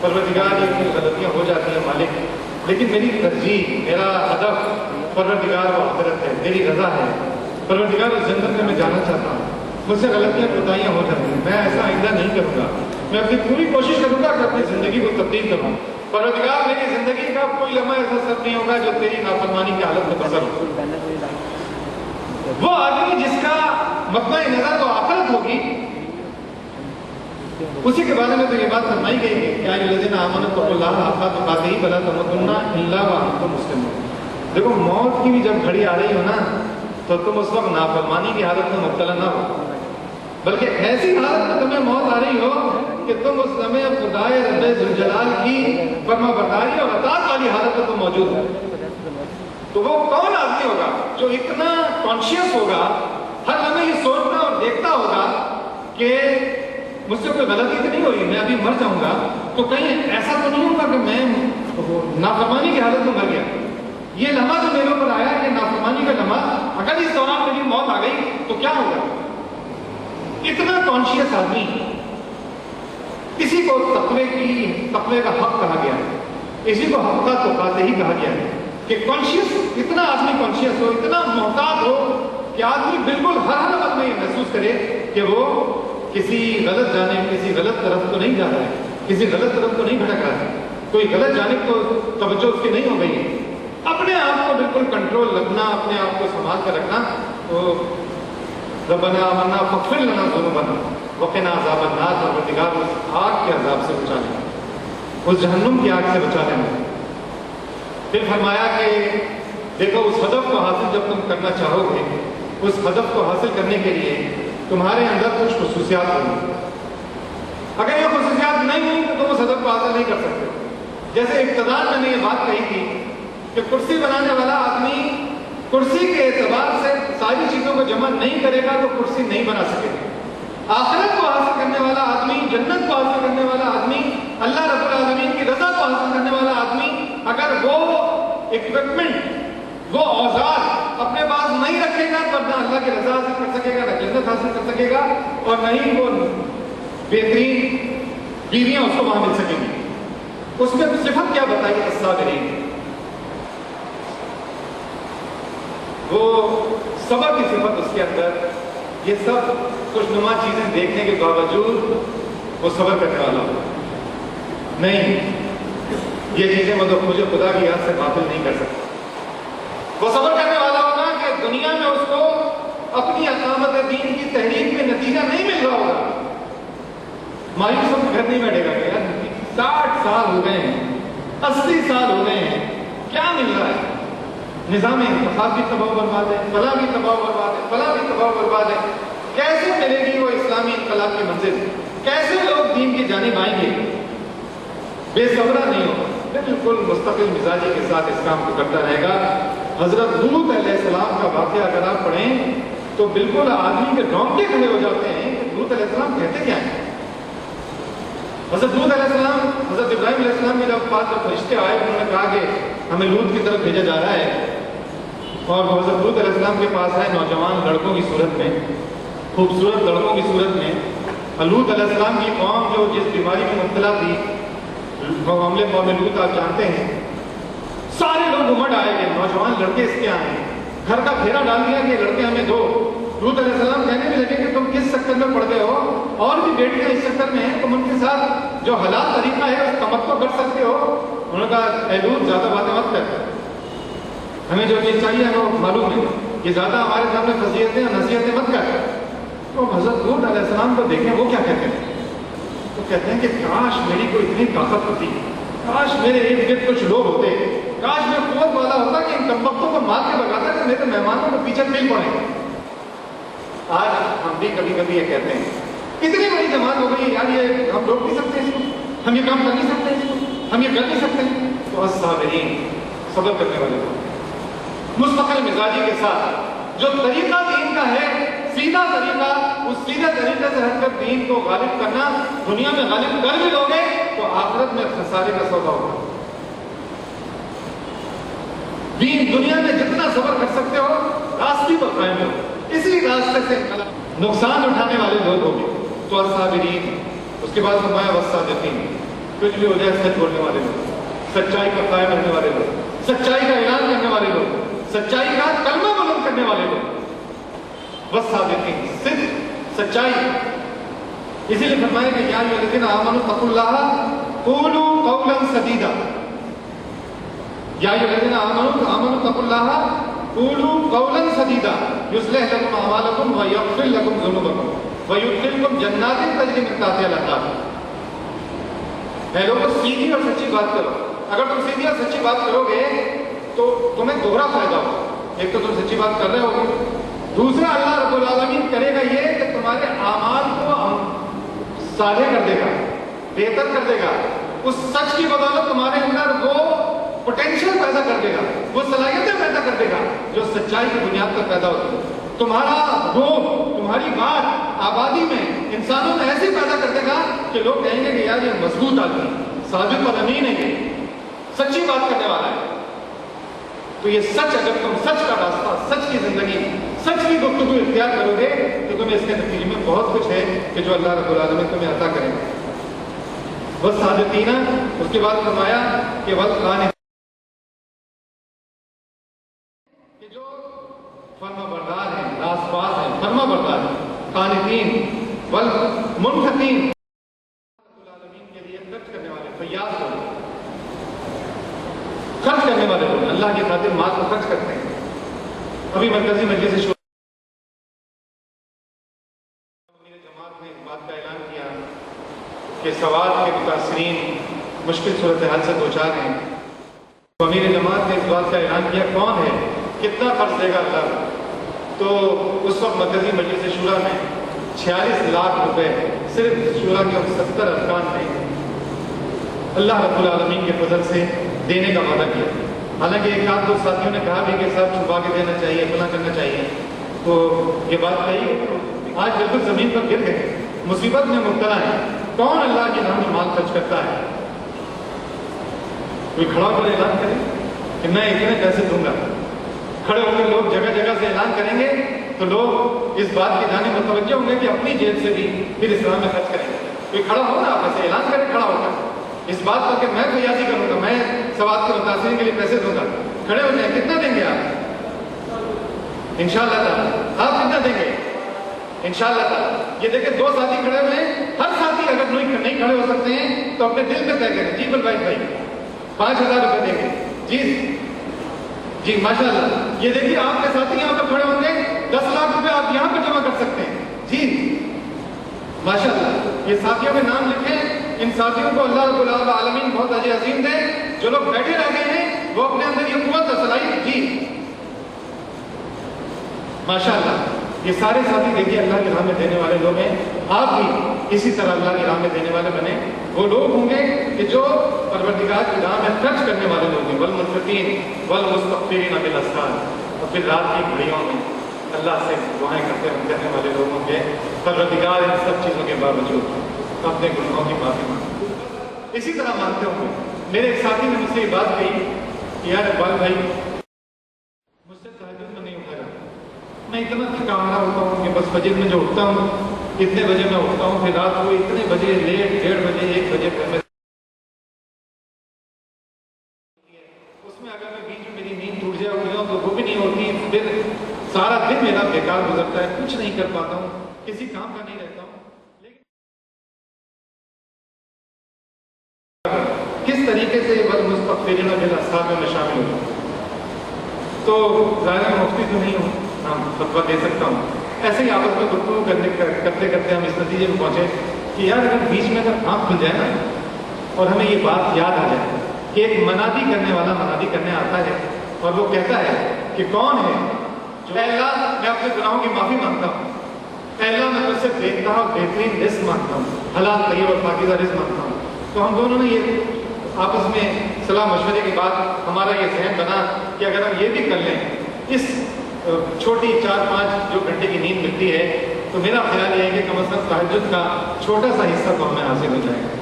پروردگار یہ غلطیاں ہو جاتی ہیں مالک، لیکن میری ترجیح، میرا ہدف پروردگار و آخرت ہے، میری رضا ہے، پروردگار اس جنت میں جانا چاہتا ہوں۔ مجھ سے غلطیاں کوتاہیاں ہو جاتی ہیں، میں ایسا آئندہ نہیں کروں گا، میں اپنی پوری کوشش کروں گا کہ اپنی زندگی کو تبدیل کروں۔ پروردگار میری زندگی کا کوئی لمحہ ایسا سب نہیں ہوگا جو تیری نافرمانی کی حالت میں بسر ہو۔ وہ آدمی جس کا مبدأ نظر تو آخرت ہوگی، اسی کے بارے میں تو یہ بات فرمائی گئی ہے کہ الذین آمنوا اتقوا اللہ حق تقاتہ ولا تموتن الا وانتم مسلمون۔ دیکھو موت کی بھی جب گھڑی آ رہی ہو نا تو تم اس وقت نافرمانی کی حالت میں مبتلا نہ ہو، بلکہ ایسی حالت میں تمہیں موت آ رہی ہو کہ تم اس لمحے خدائے رب ذوالجلال کی فرما برداری اور اطاعت والی حالت میں تم موجود ہو۔ تو وہ کون آدمی ہوگا جو اتنا کانشیس ہوگا، ہر لمحے یہ سوچتا اور دیکھتا ہوگا کہ مجھ سے کوئی غلطی تو نہیں ہوئی، میں ابھی مر جاؤں گا، تو کہیں ایسا تو نہیں ہوگا کہ میں نافرمانی کی حالت میں مر گیا۔ یہ لمحہ جو میرے اوپر آیا کہ نافرمانی کا لمحہ، اگر اس دوران میری موت آ گئی تو کیا ہوگا؟ اتنا کانشیس آدمی، اسی کو تقوی کا حق کہا گیا ہے، اسی کو حق کا تقاتے ہی کہا گیا ہے کہ کانشیس، اتنا آدمی کانشیس ہو، اتنا محتاط ہو کہ آدمی بالکل ہر وقت میں یہ محسوس کرے کہ وہ کسی غلط جانب، کسی غلط طرف تو نہیں جا رہا ہے، کسی غلط طرف تو نہیں بھٹک رہا ہے، کوئی غلط جانب تو توجہ اس کی نہیں ہو گئی ہے۔ اپنے آپ کو بالکل کنٹرول رکھنا، اپنے آپ کو سنبھال کر رکھنا۔ تو ربنا آمنا فاغفر لنا ذنوبنا وقنا عذاب النار، پروردگار اس آگ کے عذاب سے بچا لیں، اس جہنم کی آگ سے بچا لیں۔ پھر فرمایا کہ دیکھو اس ہدف کو حاصل جب تم کرنا چاہو گے، اس ہدف کو حاصل کرنے کے لیے تمہارے اندر کچھ خصوصیات ہوں گی۔ اگر یہ خصوصیات نہیں ہوئی تو تم اس ہدف کو حاصل نہیں کر سکتے۔ جیسے ابتداء میں نے یہ بات کہی تھی کہ کرسی بنانے والا آدمی کرسی کے اعتبار سے ساری چیزوں کو جمع نہیں کرے گا تو کرسی نہیں بنا سکے گا۔ آخرت کو حاصل کرنے والا آدمی، جنت کو حاصل کرنے والا آدمی، اللہ رب العالمین کی رضا کو حاصل کرنے والا آدمی اگر وہ اکوپمنٹ، وہ اوزار اپنے پاس نہیں رکھے گا تو نہ اللہ کی رضا حاصل کر سکے گا، نہ جنت حاصل کر سکے گا، اور نہ ہی وہ بہترین بیویاں اس کو وہاں مل سکیں گی۔ اس میں صفت کیا بتائی؟ الصابرین، وہ صبر کی صفت اس کے اندر، یہ سب خوشنما چیزیں دیکھنے کے باوجود وہ صبر کرنے والا ہو نہیں، یہ چیزیں مجھے خدا کی یاد سے غافل نہیں کر سکتا۔ وہ صبر کرنے والا ہوگا کہ دنیا میں اس کو اپنی اقامت دین کی تحریک میں نتیجہ نہیں مل رہا ہوگا، مایوس ہو کے گھر نہیں بیٹھے گا کہ یار 60 سال ہو گئے ہیں، 80 سال ہو گئے ہیں، کیا مل رہا ہے؟ نظام انتخاب بھی تباہ و برباد ہے، فلاں بھی تباہ و برباد ہے، فلاں بھی تباہ و برباد ہے، کیسے ملے گی وہ اسلامی انقلاب کی منزل؟ کیسے لوگ دین کی جانب آئیں گے؟ بے صبرا نہیں ہوگا، بالکل مستقل مزاجی کے ساتھ اس کام کو کرتا رہے گا۔ حضرت لوط علیہ السلام کا واقعہ اگر آپ پڑھیں تو بالکل آدمی کے رونگٹے کھڑے ہو جاتے ہیں کہ لوط علیہ السلام کہتے کیا ہیں؟ حضرت لوط علیہ السلام، حضرت ابراہیم علیہ السلام کے جب فرشتے آئے، انہوں نے کہا کہ ہمیں لوط کی طرف بھیجا جا رہا ہے، اور وہ حضرت لوط علیہ السلام کے پاس آئے نوجوان لڑکوں کی صورت میں، خوبصورت لڑکوں کی صورت میں۔ لوط علیہ السلام کی قوم جو جس بیماری میں مبتلا تھی، معاملے قوم لوط آپ جانتے ہیں، سارے لوگ امڑ آئے گئے، نوجوان لڑکے اس کے آئے، گھر کا گھیرا ڈال دیا کہ لڑکے ہمیں دو۔ لوط علیہ السلام کہنے بھی لگے کہ تم کس سکر میں پڑ گئے ہو، اور بھی بیٹیاں اس سکر میں ہیں، تم ان کے ساتھ جو حلال طریقہ ہے اس تمتع کر سکتے ہو۔ انہوں نے کہا اے لوط زیادہ باتیں مت کر، ہمیں جو چیز چاہیے وہ معلوم ہے، یہ زیادہ ہمارے سامنے فضیلتیں اور نصیحتیں مت کر۔ تو حضرت لوط علیہ السلام کو دیکھیں وہ کیا کہتے ہیں؟ وہ کہتے ہیں کہ کاش میری کوئی اتنی طاقت ہوتی، کاش میرے ارد گرد کچھ لوگ ہوتے، کاش میں قوت والا ہوتا کہ ان کمبختوں کو مار کے بگاتا کہ میرے مہمانوں کو پیچھے مل پڑے۔ آج ہم بھی کبھی کبھی یہ کہتے ہیں اتنی بڑی جماعت ہو گئی یار، یہ ہم روک نہیں سکتے اس کو، ہم یہ کام کر نہیں سکتے اس کو، ہم یہ کر نہیں سکتے۔ تو الصابرین، صبر کرنے والے لوگ، مستقل مزاجی کے ساتھ جو طریقہ دین کا ہے، سیدھا طریقہ، اس سیدھے طریقے سے ہٹ کر دین کو غالب کرنا، دنیا میں غالب کر بھی لوگے تو آخرت میں خسارے کا سودا ہوگا۔ دین دنیا میں جتنا صبر کر سکتے ہو راستے پر قائم ہو، اسی راستے سے نقصان اٹھانے والے لوگ ہوں گے۔ تو الصابرین، اس کے بعد فرمایا والصادقین، کچھ بھی ہو جائے سچ بولنے والے لوگ، سچائی کا قائم رکھنے والے لوگ، سچائی کا اعلان کرنے والے لوگ، سچائی کا کلمہ بلند کرنے والے لوگ، والصادقین، صدق، سچائی۔ اسی لیے فرمایا کہ یا ایھا الذین آمنوا اتقوا اللہ قولوا قولا سدیدا، یا ایھا الذین آمنوا اتقوا اللہ قولوا قولا سدیدا یصلح لکم اعمالکم ویغفر لکم ذنوبکم ویدخلکم جنات تجری من تحتہا الانہار۔ اے لوگوں، سیدھی اور سچی بات کرو۔ اگر تم سیدھی اور سچی بات کرو گے تو تمہیں دوہرا فائدہ ہوگا۔ ایک تو تم سچی بات کر رہے ہوگے، دوسرا اللہ رب العالمین کرے گا یہ کہ تمہارے اعمال کو صالح کر دے گا، بہتر کر دے گا۔ اس سچ کی بدولت تمہارے اندر وہ پوٹینشیل پیدا کر دے گا، وہ صلاحیتیں پیدا کر دے گا جو سچائی کی بنیاد پر پیدا ہوتی ہے۔ تمہارا روح، تمہاری بات آبادی میں انسانوں میں ایسی پیدا کر دے گا کہ لوگ کہیں گے کہ یار یہ مضبوط آدمی ہے، صادق اور امین ہے، یہ سچی بات کرنے والا ہے۔ تو یہ سچ، اگر تم سچ کا راستہ، سچ کی زندگی، سچ کی گفتگو اختیار کرو گے تو تمہیں اس کے نتیجے میں بہت کچھ ہے کہ جو اللہ رب العالمین تمہیں عطا کریں گے۔ والصادقین، اس کے بعد فرمایا کہ والقانتین، کہ جو فرما بردار ہیں، راست باز ہیں، فرما بردار ہیں، قانتین والمنفقین، رب العالمین کے لیے خرچ کرنے والے، فیاض لوگ، خرچ کرنے والے لوگ، اللہ کی خاطر مال کو خرچ کرتے ہیں۔ ابھی مرکزی مجلس شورا جماعت نے اس بات کا اعلان کیا کہ سواد کے متاثرین مشکل صورتحال سے دوچار ہیں۔ تو امیر جماعت نے اس بات کا اعلان کیا کون ہے، کتنا خرچ دے گا اللہ؟ تو اس وقت مرکزی مجلس شورا میں 46 لاکھ روپے صرف شورا کے 70 ارکان نے اللہ رب العالمین کے فضل سے دینے کا وعدہ کیا۔ حالانکہ ایک آدھ دو ساتھیوں نے کہا بھی کہ صاحب چھپا کے دینا چاہیے، اپنا کرنا چاہیے، تو یہ بات کہی آج بالکل زمین پر گر گئے، مصیبت میں مبتلا ہے۔ کون اللہ کی راہ میں مال خرچ کرتا ہے؟ کوئی کھڑا ہو کر اعلان کرے کہ میں اتنے پیسے دوں گا، کھڑے ہو کر لوگ جگہ جگہ سے اعلان کریں گے تو لوگ اس بات کی جانب متوجہ ہوں گے کہ اپنی جیب سے بھی پھر اسلام میں خرچ کریں گے۔ کوئی کھڑا ہو نا، آپ ایسے اعلان کرے کھڑا ہو کر اس بات پر کہ میں فیاضی کروں گا، میں سواد کے متاثرین کے لیے پیسے دوں گا، کھڑے ہو جائیں۔ کتنا دیں گے آپ؟ انشاءاللہ تعالی آپ کتنا دیں گے؟ انشاءاللہ تعالی۔ یہ دیکھیں 2 ساتھی کھڑے ہوئے ہیں، ہر ساتھی اگر نہیں کھڑے ہو سکتے ہیں تو اپنے دل میں طے کریں، جی بلبھائی بھائی 5000 روپے دیں گے، جی ماشاءاللہ۔ یہ دیکھیے آپ کے ساتھی یہاں پر کھڑے ہوں گے، 10 لاکھ روپے آپ یہاں پر جمع کر سکتے ہیں، جی ماشاءاللہ۔ یہ ساتھیوں کے نام لکھیں، ان ساتھیوں کو اللہ رب العالمین بہت اجر عظیم دے۔ جو لوگ بیٹھے رہ گئے ہیں وہ اپنے اندر یہ قوت صلاحیت، جی ماشاءاللہ۔ یہ سارے ساتھی دیکھیے اللہ کی راہ میں دینے والے لوگ ہیں، آپ بھی اسی طرح اللہ کی راہ میں دینے والے بنے۔ وہ لوگ ہوں گے کہ جو پروردگار کی راہ میں خرچ کرنے والے لوگ ہیں، والمنفقین والمستغفرین بالاسحار، اور پھر رات کی گھڑیوں میں اللہ سے دعائیں کرنے والے لوگ ہوں گے۔ پروردگار ان سب چیزوں کے باوجود اپنے گناہوں کی معافی مانگتے، اسی طرح مانتے ہوں گے۔ میرے ایک ساتھی نے مجھ سے یہ بات کہی کہ یار اقبال بھائی، مجھ سے تہجد میں نہیں اٹھا رہا، میں اتنا تھکا رہا ہوتا ہوں کہ بس فجر میں جو اٹھتا ہوں اتنے بجے میں اٹھتا ہوں، پھر رات کو اتنے بجے لیٹ 1:30 بجے 1 بجے پھر میں اس میں اگر میں بیچ میں میری نیند ٹوٹ جائے اٹھ جاؤں تو وہ بھی نہیں ہوتی، پھر سارا دن میرا بیکار گزرتا ہے، کچھ نہیں کر پاتا ہوں، کسی کام کا نہیں رہتا ہوں۔ کس طریقے سے والمستغفرین بالاسحار میں شامل ہوں؟ تو ظاہر مفتی تو نہیں ہوں، ہم فتویٰ دے سکتا ہوں۔ ایسے ہی آپس میں گفتگو کرتے کرتے ہم اس نتیجے میں پہنچے کہ یار اگر بیچ میں اگر آنکھ کھل جائے نا اور ہمیں یہ بات یاد آ جائے کہ ایک منادی کرنے والا منادی کرنے آتا ہے اور وہ کہتا ہے کہ کون ہے جو، اے اللہ میں اپنے گناہوں کی معافی مانگتا ہوں، اے اللہ میں تجھ سے دیکھتا اور بہترین رزق مانگتا ہوں، حلال طیب اور پاکیزہ رزق مانگتا ہوں۔ تو ہم دونوں نے یہ آپس میں صلاح مشورے کے بعد ہمارا یہ ذہن بنا کہ اگر ہم یہ بھی کر لیں، اس چھوٹی 4-5 جو گھنٹے کی نیند ملتی ہے، تو میرا خیال یہ ہے کہ کم از کم تہجد کا چھوٹا سا حصہ تو ہمیں حاصل ہو جائے گا۔